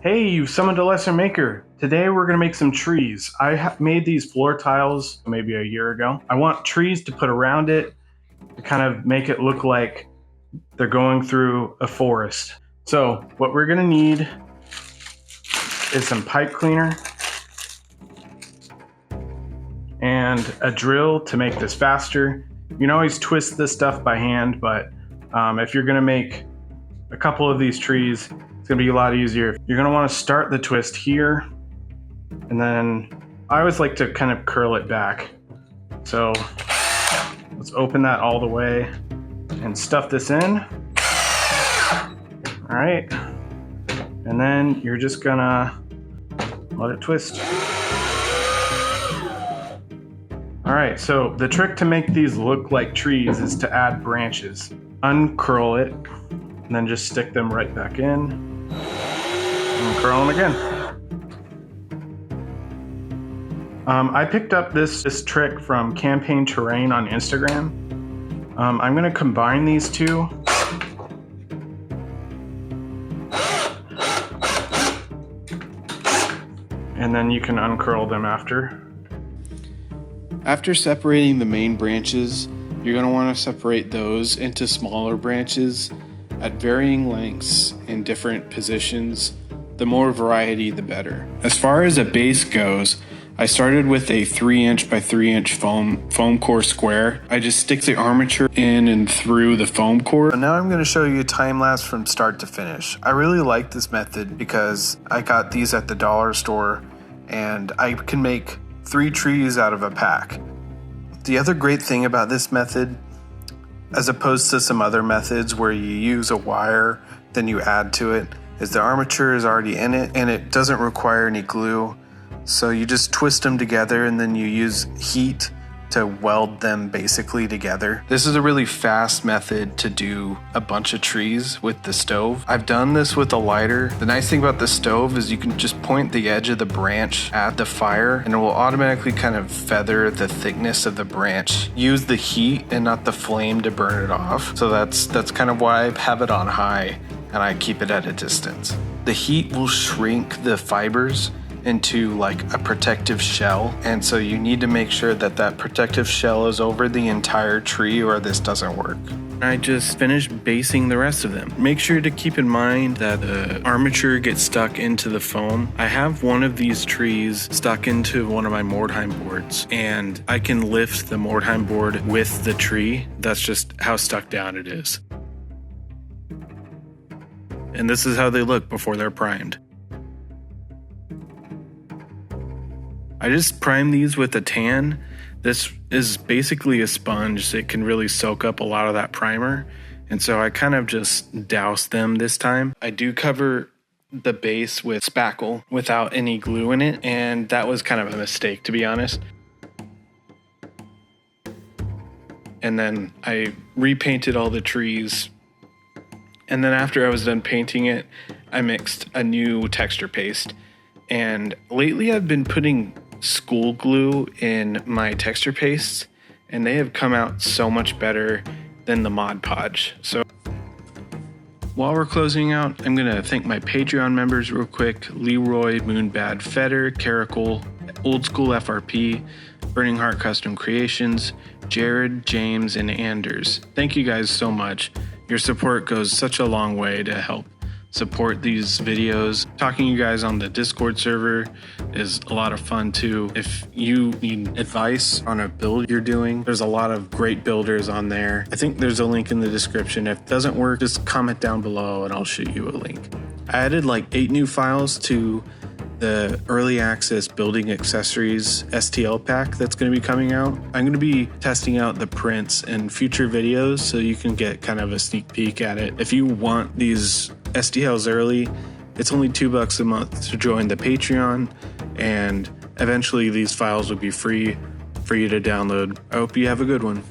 Hey, you summoned a lesser maker. Today we're going to make some trees. I made these floor tiles maybe a year ago. I want trees to put around it to kind of make it look like they're going through a forest. So what we're going to need is some pipe cleaner and a drill to make this faster. You can always twist this stuff by hand, but if you're going to make a couple of these trees, it's going to be a lot easier. You're going to want to start the twist here, and then I always like to kind of curl it back. So let's open that all the way and stuff this in. All right. And then you're just going to let it twist. All right, so the trick to make these look like trees is to add branches. Uncurl it, and then just stick them right back in. And curl them again. I picked up this trick from Campaign Terrain on Instagram. I'm going to combine these two. And then you can uncurl them after. After separating the main branches, you're going to want to separate those into smaller branches at varying lengths in different positions. The more variety, the better. As far as a base goes, I started with a 3" by 3" foam core square. I just stick the armature in and through the foam core. Now I'm going to show you a time lapse from start to finish. I really like this method because I got these at the dollar store and I can make 3 trees out of a pack. The other great thing about this method, as opposed to some other methods where you use a wire, then you add to it, is the armature is already in it and it doesn't require any glue. So you just twist them together and then you use heat to weld them basically together. This is a really fast method to do a bunch of trees with the stove. I've done this with a lighter. The nice thing about the stove is you can just point the edge of the branch at the fire and it will automatically kind of feather the thickness of the branch. Use the heat and not the flame to burn it off. So that's kind of why I have it on high and I keep it at a distance. The heat will shrink the fibers into like a protective shell, and so you need to make sure that that protective shell is over the entire tree or this doesn't work. I just finished basing the rest of them. Make sure to keep in mind that the armature gets stuck into the foam. I have one of these trees stuck into one of my Mordheim boards, and I can lift the Mordheim board with the tree. That's just how stuck down it is. And this is how they look before they're primed. I just prime these with a tan. This is basically a sponge, so it can really soak up a lot of that primer. And so I kind of just douse them this time. I do cover the base with spackle without any glue in it, and that was kind of a mistake, to be honest. And then I repainted all the trees. And then after I was done painting it, I mixed a new texture paste. And lately I've been putting school glue in my texture pastes, and they have come out so much better than the Mod Podge. So while we're closing out, I'm going to thank my Patreon members real quick: Leroy, Moonbad, Feder, Caracal, Old School FRP, Burning Heart Custom Creations, Jared, James, and Anders. Thank you guys so much. Your support goes such a long way to help support these videos. Talking to you guys on the Discord server is a lot of fun too. If you need advice on a build you're doing, there's a lot of great builders on there. I think there's a link in the description. If it doesn't work, just comment down below and I'll shoot you a link. I added like 8 new files to the early access building accessories STL pack that's going to be coming out. I'm going to be testing out the prints in future videos so you can get kind of a sneak peek at it. If you want these STLs early, it's only $2 a month to join the Patreon, and eventually these files will be free for you to download. I hope you have a good one.